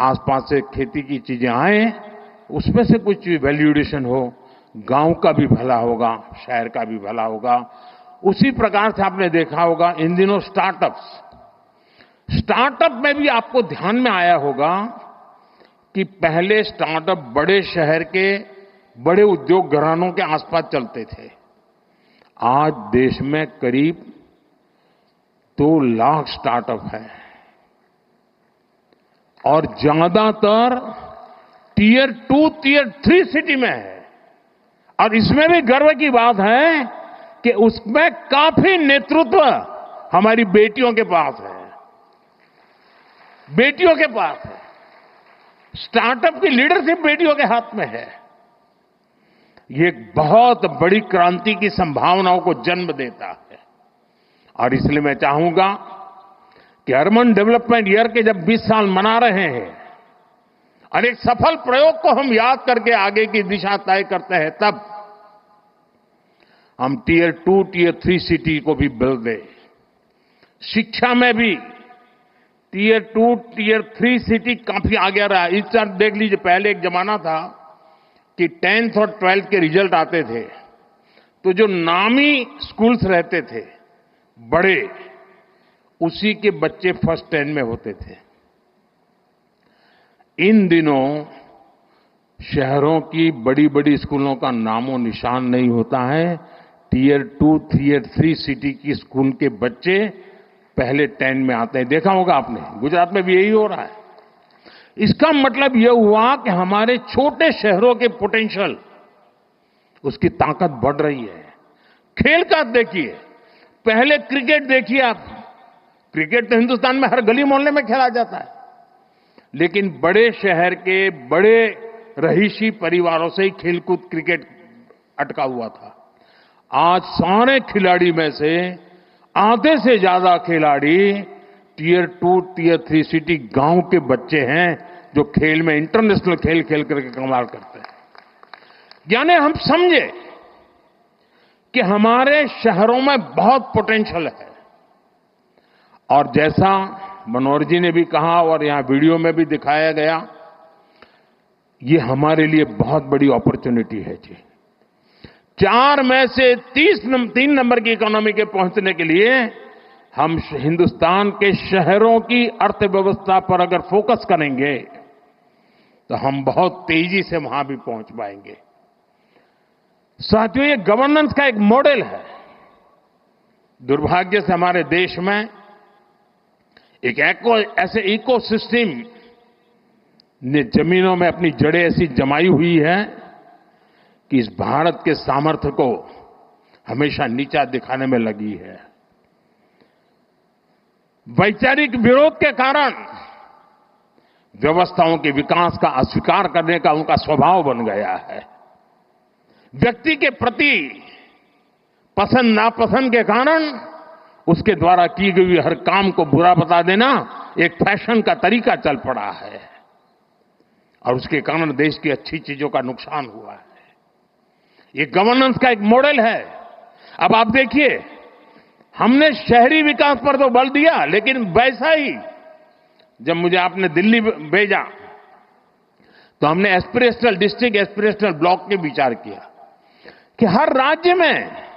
आसपास से खेती की चीजें आए, उसमें से कुछ वैल्यू एडिशन हो, गांव का भी भला होगा, शहर का भी भला होगा। उसी प्रकार से आपने देखा होगा इन दिनों स्टार्टअप में भी आपको ध्यान में आया होगा कि पहले स्टार्टअप बड़े शहर के बड़े उद्योग घरानों के आसपास चलते थे। आज देश में करीब 2 लाख स्टार्टअप हैं और ज्यादातर टियर 2, टियर 3 सिटी में है। और इसमें भी गर्व की बात है कि उसमें काफी नेतृत्व हमारी बेटियों के पास है। बेटियों के पास है। स्टार्टअप की लीडरशिप बेटियों के हाथ में है। ये एक बहुत बड़ी क्रांति की संभावनाओं को जन्म देता है। और इसलिए मैं चाहूंगा कि अर्बन डेवलपमेंट ईयर के जब 20 साल मना रहे हैं और एक सफल प्रयोग को हम याद करके आगे की दिशा तय करते हैं, तब हम टियर 2, टियर 3 सिटी को भी बल दें। शिक्षा में भी टियर 2, टियर 3 सिटी काफी आगे रहा। इस तरह देख लीजिए, पहले एक जमाना था कि 10th और 12th के रिजल्ट आते थे तो जो नामी स्कूल्स रहते थे बड़े, उसी के बच्चे फर्स्ट 10 में होते थे। इन दिनों शहरों की बड़ी बड़ी स्कूलों का नामो निशान नहीं होता है। टियर 2, टियर 3 सिटी की स्कूल के बच्चे पहले 10 में आते हैं। देखा होगा आपने, गुजरात में भी यही हो रहा है। इसका मतलब यह हुआ कि हमारे छोटे शहरों के पोटेंशियल, उसकी ताकत बढ़ रही है। खेल का देखिए, पहले क्रिकेट देखिए आप। क्रिकेट तो हिंदुस्तान में हर गली मोहल्ले में खेला जाता है, लेकिन बड़े शहर के बड़े रहीशी परिवारों से ही खेलकूद क्रिकेट अटका हुआ था। आज सारे खिलाड़ी में से आधे से ज्यादा खिलाड़ी टियर 2, टियर 3 सिटी गांव के बच्चे हैं जो खेल में इंटरनेशनल खेल खेल करके कमाल करते हैं। यानी हम समझे कि हमारे शहरों में बहुत पोटेंशियल है। और जैसा मनोहर जी ने भी कहा और यहां वीडियो में भी दिखाया गया, ये हमारे लिए बहुत बड़ी अपॉर्चुनिटी है जी। 4 में से 3 नंबर की इकोनॉमी के पहुंचने के लिए हम हिंदुस्तान के शहरों की अर्थव्यवस्था पर अगर फोकस करेंगे तो हम बहुत तेजी से वहां भी पहुंच पाएंगे। साथियों, ये गवर्नेंस का एक मॉडल है। दुर्भाग्य से हमारे देश में एक ऐसे इकोसिस्टम ने जमीनों में अपनी जड़ें ऐसी जमाई हुई है कि इस भारत के सामर्थ्य को हमेशा नीचा दिखाने में लगी है। वैचारिक विरोध के कारण व्यवस्थाओं के विकास का अस्वीकार करने का उनका स्वभाव बन गया है। व्यक्ति के प्रति पसंद नापसंद के कारण उसके द्वारा की गई हर काम को बुरा बता देना एक फैशन का तरीका चल पड़ा है और उसके कारण देश की अच्छी चीजों का नुकसान हुआ है। ये गवर्नेंस का एक मॉडल है। अब आप देखिए, हमने शहरी विकास पर तो बल दिया, लेकिन वैसा ही जब मुझे आपने दिल्ली भेजा तो हमने एस्पिरेशनल डिस्ट्रिक्ट, एस्पिरेशनल ब्लॉक के विचार किया कि हर राज्य में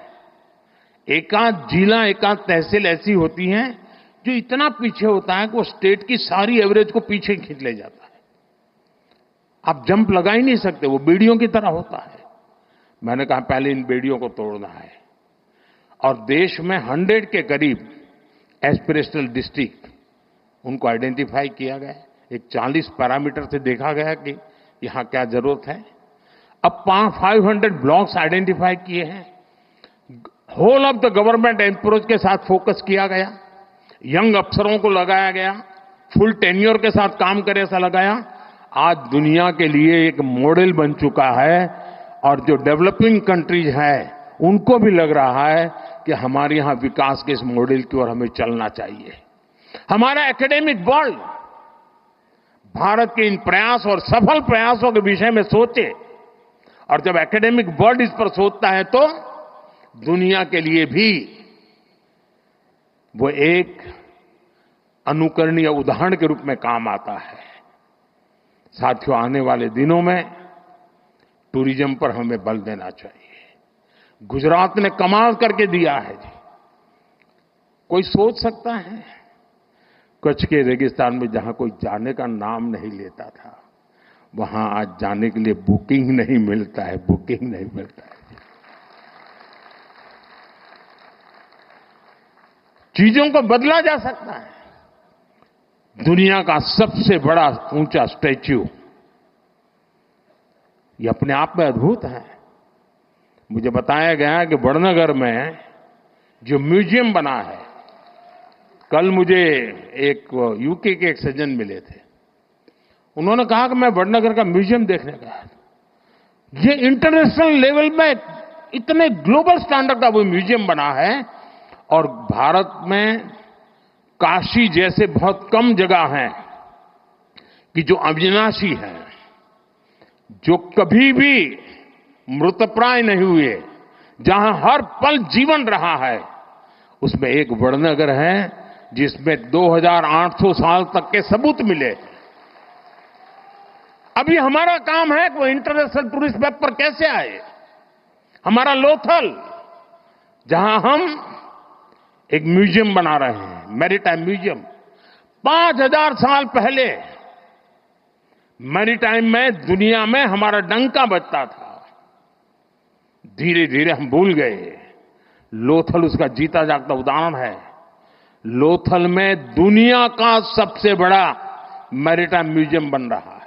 एकाध जिला, एकाध तहसील ऐसी होती हैं जो इतना पीछे होता है कि वो स्टेट की सारी एवरेज को पीछे खींच ले जाता है। आप जंप लगा ही नहीं सकते, वो बेड़ियों की तरह होता है। मैंने कहा पहले इन बेड़ियों को तोड़ना है और देश में 100 के करीब एस्पिरेशनल डिस्ट्रिक्ट उनको आइडेंटिफाई किया गया। एक 40 पैरामीटर से देखा गया कि यहां क्या जरूरत है। अब 500 ब्लॉक्स आइडेंटिफाई किए हैं। Whole of the government approach के साथ फोकस किया गया, यंग अफसरों को लगाया गया, फुल टेन्योर के साथ काम करे ऐसा लगाया। आज दुनिया के लिए एक मॉडल बन चुका है और जो डेवलपिंग कंट्रीज है उनको भी लग रहा है कि हमारे यहां विकास के इस मॉडल की ओर हमें चलना चाहिए। हमारा एकेडमिक वर्ल्ड भारत के इन प्रयास और सफल प्रयासों के विषय में सोचे और जब एकेडमिक वर्ल्ड इस पर सोचता है तो दुनिया के लिए भी वो एक अनुकरणीय उदाहरण के रूप में काम आता है। साथियों, आने वाले दिनों में टूरिज्म पर हमें बल देना चाहिए। गुजरात ने कमाल करके दिया है जी। कोई सोच सकता है कच्छ के रेगिस्तान में जहां कोई जाने का नाम नहीं लेता था, वहां आज जाने के लिए बुकिंग नहीं मिलता है, बुकिंग नहीं मिलता है। चीजों को बदला जा सकता है। दुनिया का सबसे बड़ा ऊंचा स्टैच्यू, ये अपने आप में अद्भुत है। मुझे बताया गया कि बड़नगर में जो म्यूजियम बना है, कल मुझे एक यूके के एक सज्जन मिले थे, उन्होंने कहा कि मैं बड़नगर का म्यूजियम देखने गया। ये इंटरनेशनल लेवल में इतने ग्लोबल स्टैंडर्ड का वो म्यूजियम बना है, और भारत में काशी जैसे बहुत कम जगह हैं कि जो अविनाशी है, जो कभी भी मृतप्राय नहीं हुए, जहां हर पल जीवन रहा है, उसमें एक बड़नगर है जिसमें 2800 साल तक के सबूत मिले। अभी हमारा काम है कि वो इंटरनेशनल टूरिस्ट मैप पर कैसे आए। हमारा लोथल, जहां हम एक म्यूजियम बना रहे हैं, मैरीटाइम म्यूजियम, 5000 साल पहले मैरीटाइम में दुनिया में हमारा डंका बजता था। धीरे धीरे हम भूल गए। लोथल उसका जीता जागता उदाहरण है। लोथल में दुनिया का सबसे बड़ा मैरीटाइम म्यूजियम बन रहा है।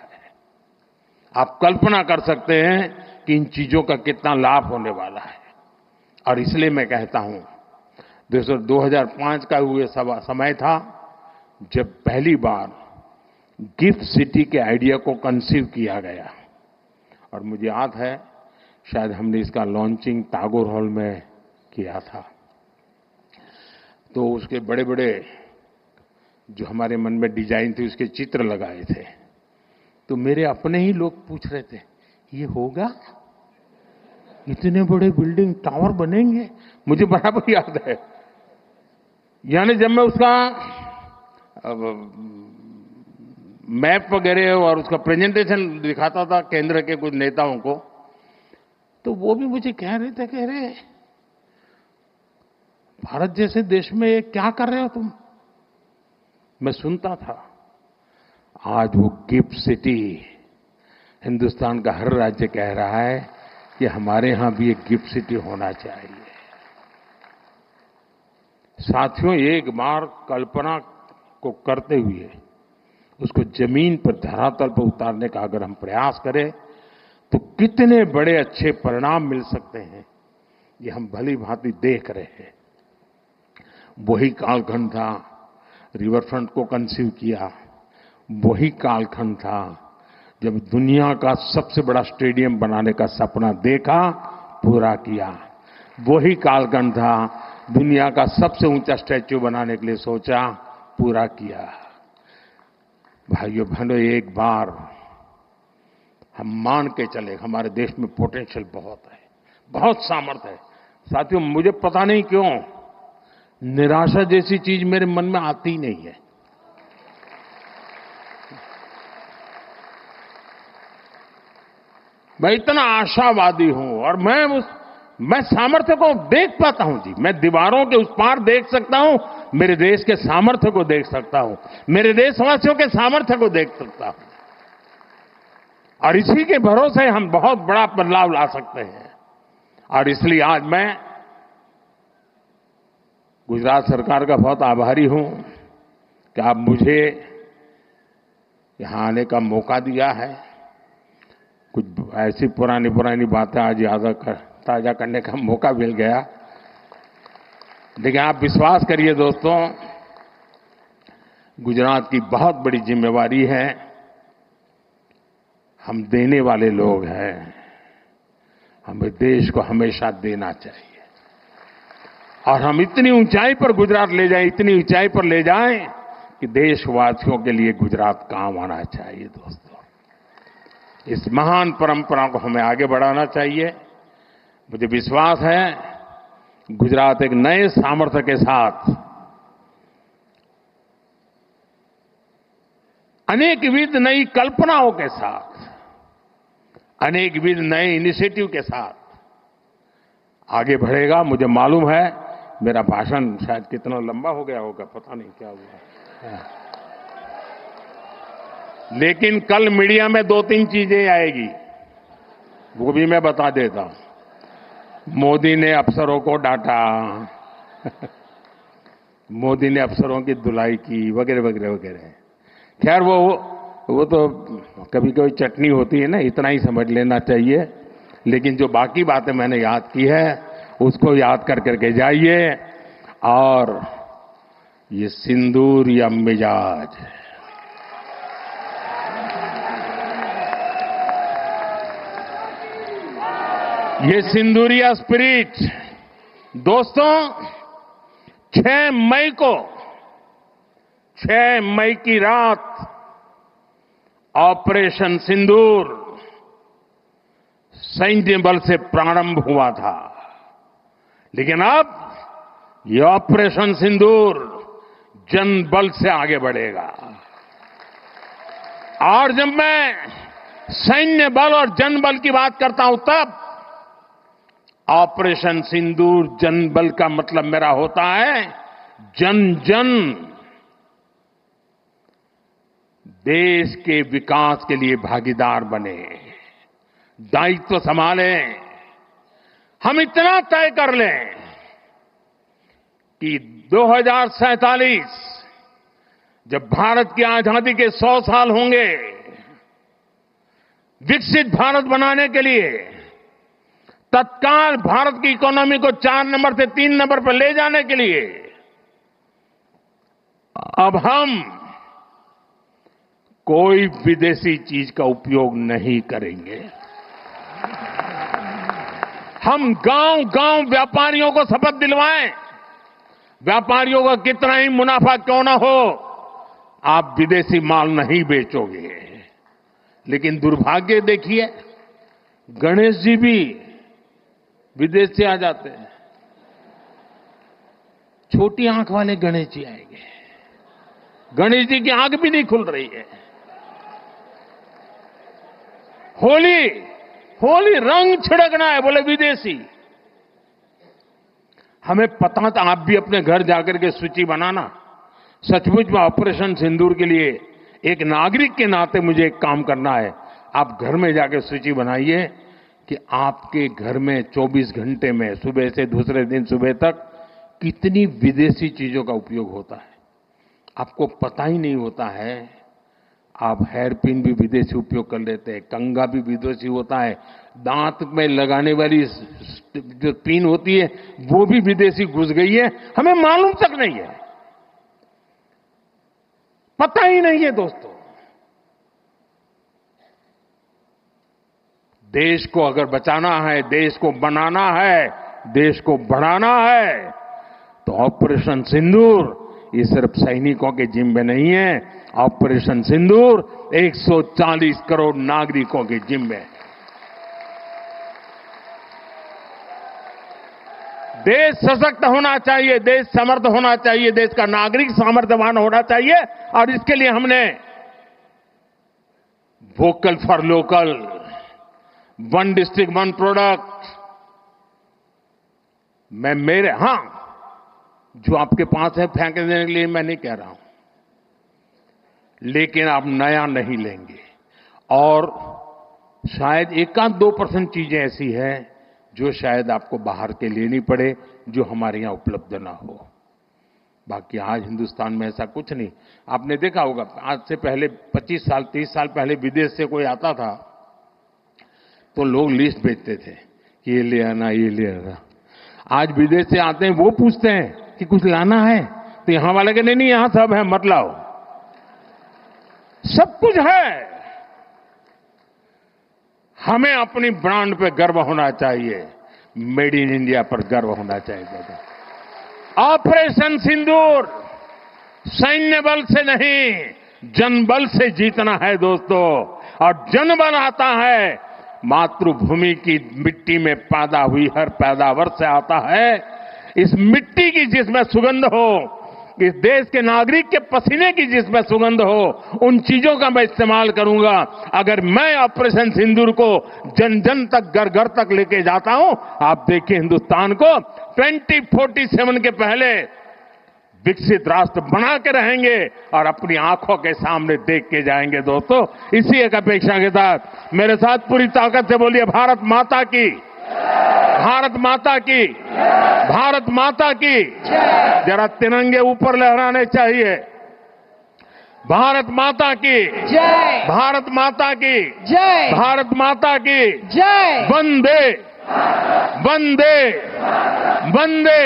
आप कल्पना कर सकते हैं कि इन चीजों का कितना लाभ होने वाला है। और इसलिए मैं कहता हूं, 2005 का हुए समय था जब पहली बार गिफ्ट सिटी के आइडिया को कंसीव किया गया। और मुझे याद है, शायद हमने इसका लॉन्चिंग टैगोर हॉल में किया था। तो उसके बड़े बड़े जो हमारे मन में डिजाइन थी, उसके चित्र लगाए थे। तो मेरे अपने ही लोग पूछ रहे थे, ये होगा? इतने बड़े बिल्डिंग टावर बनेंगे? मुझे बराबर याद है। यानी जब मैं उसका मैप वगैरह और उसका प्रेजेंटेशन दिखाता था केंद्र के कुछ नेताओं को, तो वो भी मुझे कह रहे भारत जैसे देश में क्या कर रहे हो तुम? मैं सुनता था। आज वो गिफ्ट सिटी, हिंदुस्तान का हर राज्य कह रहा है कि हमारे यहां भी एक गिफ्ट सिटी होना चाहिए। साथियों, एक बार कल्पना को करते हुए उसको जमीन पर, धरातल पर उतारने का अगर हम प्रयास करें तो कितने बड़े अच्छे परिणाम मिल सकते हैं, ये हम भली भांति देख रहे हैं। वही कालखंड था, रिवर फ्रंट को कंसीव किया। वही कालखंड था जब दुनिया का सबसे बड़ा स्टेडियम बनाने का सपना देखा, पूरा किया। वही कालखंड था दुनिया का सबसे ऊंचा स्टैच्यू बनाने के लिए सोचा, पूरा किया। भाइयों बहनों, एक बार हम मान के चले, हमारे देश में पोटेंशियल बहुत है, बहुत सामर्थ्य है। साथियों, मुझे पता नहीं क्यों निराशा जैसी चीज मेरे मन में आती ही नहीं है। मैं इतना आशावादी हूं, और मैं सामर्थ्य को देख पाता हूं जी। मैं दीवारों के उस पार देख सकता हूं, मेरे देश के सामर्थ्य को देख सकता हूं, मेरे देशवासियों के सामर्थ्य को देख सकता हूं। और इसी के भरोसे हम बहुत बड़ा बदलाव ला सकते हैं। और इसलिए आज मैं गुजरात सरकार का बहुत आभारी हूं कि आप मुझे यहां आने का मौका दिया है। कुछ ऐसी पुरानी बातें आज ताजा करने का मौका मिल गया। लेकिन आप विश्वास करिए दोस्तों, गुजरात की बहुत बड़ी जिम्मेवारी है। हम देने वाले लोग हैं, हमें देश को हमेशा देना चाहिए। और हम इतनी ऊंचाई पर गुजरात ले जाएं, इतनी ऊंचाई पर ले जाएं कि देशवासियों के लिए गुजरात काम आना चाहिए। दोस्तों, इस महान परंपरा को हमें आगे बढ़ाना चाहिए। मुझे विश्वास है गुजरात एक नए सामर्थ्य के साथ, अनेकविध नई कल्पनाओं के साथ, अनेकविध नए इनिशिएटिव के साथ आगे बढ़ेगा। मुझे मालूम है मेरा भाषण शायद कितना लंबा हो गया होगा, पता नहीं क्या हुआ। लेकिन कल मीडिया में 2-3 चीजें आएगी, वो भी मैं बता देता हूं। मोदी ने अफसरों को डांटा, मोदी ने अफसरों की धुलाई की, वगैरह वगैरह वगैरह। खैर वो तो कभी कभी चटनी होती है ना, इतना ही समझ लेना चाहिए। लेकिन जो बाकी बातें मैंने याद की है उसको याद कर करके जाइए। और ये सिंदूर या मिजाज, ये सिंदूरिया स्पिरिट दोस्तों, 6 मई की रात ऑपरेशन सिंदूर सैन्य बल से प्रारंभ हुआ था, लेकिन अब ये ऑपरेशन सिंदूर जन बल से आगे बढ़ेगा। और जब मैं सैन्य बल और जन बल की बात करता हूं, तब ऑपरेशन सिंदूर जन बल का मतलब मेरा होता है जन जन देश के विकास के लिए भागीदार बने, दायित्व संभालें। हम इतना तय कर लें कि 2047 जब भारत की आजादी के 100 साल होंगे, विकसित भारत बनाने के लिए तत्काल भारत की इकोनॉमी को 4 नंबर से 3 नंबर पर ले जाने के लिए अब हम कोई विदेशी चीज का उपयोग नहीं करेंगे। हम गांव-गांव व्यापारियों को शपथ दिलवाएं, व्यापारियों का कितना ही मुनाफा क्यों ना हो, आप विदेशी माल नहीं बेचोगे। लेकिन दुर्भाग्य देखिए, गणेश जी भी विदेश से आ जाते हैं। छोटी आंख वाले गणेश जी आएंगे, गणेश जी की आंख भी नहीं खुल रही है। होली रंग छिड़कना है, बोले विदेशी। हमें पता था, आप भी अपने घर जाकर के सूची बनाना। सचमुच में ऑपरेशन सिंदूर के लिए एक नागरिक के नाते मुझे एक काम करना है। आप घर में जाकर सूची बनाइए कि आपके घर में 24 घंटे में सुबह से दूसरे दिन सुबह तक कितनी विदेशी चीजों का उपयोग होता है। आपको पता ही नहीं होता है। आप हेयर पिन भी विदेशी उपयोग कर लेते हैं, कंघा भी विदेशी होता है, दांत में लगाने वाली जो पिन होती है वो भी विदेशी घुस गई है, हमें मालूम तक नहीं है, पता ही नहीं है। दोस्तों, देश को अगर बचाना है, देश को बनाना है, देश को बढ़ाना है, तो ऑपरेशन सिंदूर ये सिर्फ सैनिकों के जिम्मे नहीं है। ऑपरेशन सिंदूर 140 करोड़ नागरिकों के जिम्मे है। देश सशक्त होना चाहिए, देश समर्थ होना चाहिए, देश का नागरिक सामर्थ्यवान होना चाहिए। और इसके लिए हमने vocal for local, 1 district 1 product, जो आपके पास है फेंक देने के लिए मैं नहीं कह रहा हूं, लेकिन आप नया नहीं लेंगे। और शायद 1-2% चीजें ऐसी हैं जो शायद आपको बाहर के लेनी पड़े, जो हमारे यहां उपलब्ध ना हो। बाकी आज हिंदुस्तान में ऐसा कुछ नहीं। आपने देखा होगा, आज से पहले 25 साल 30 साल पहले विदेश से कोई आता था तो लोग लिस्ट भेजते थे कि ये ले आना, ये ले आना। आज विदेश से आते हैं, वो पूछते हैं कि कुछ लाना है, तो यहां वाले कहते नहीं, यहां सब है, मत लाओ, सब कुछ है। हमें अपनी ब्रांड पे गर्व होना चाहिए, मेड इन इंडिया पर गर्व होना चाहिए। ऑपरेशन सिंदूर सैन्य बल से नहीं, जनबल से जीतना है दोस्तों। और जनबल आता है मातृभूमि की मिट्टी में पैदा हुई हर पैदावार से आता है। इस मिट्टी की जिसमें सुगंध हो, इस देश के नागरिक के पसीने की जिसमें सुगंध हो, उन चीजों का मैं इस्तेमाल करूंगा। अगर मैं ऑपरेशन सिंदूर को जन जन तक, घर घर तक लेके जाता हूं, आप देखिए हिंदुस्तान को 2047 के पहले विकसित राष्ट्र बना के रहेंगे और अपनी आंखों के सामने देख के जाएंगे। दोस्तों, इसी एक अपेक्षा के साथ मेरे साथ पूरी ताकत से बोलिए भारत माता की, भारत माता की, भारत माता की। जरा तिरंगे ऊपर लहराने चाहिए। भारत माता की जय, भारत माता की जय, भारत माता की जय। वंदे वंदे वंदे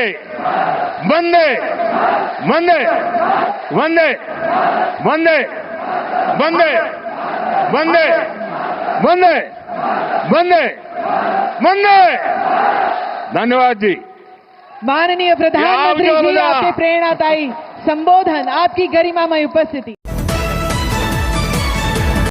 वंदे वंदे वंदे वंदे वंदे वंदे वंदे वंदे वंदे। धन्यवाद जी। माननीय प्रधानमंत्री जी, आपके प्रेरणादायी संबोधन, आपकी गरिमामय उपस्थिति।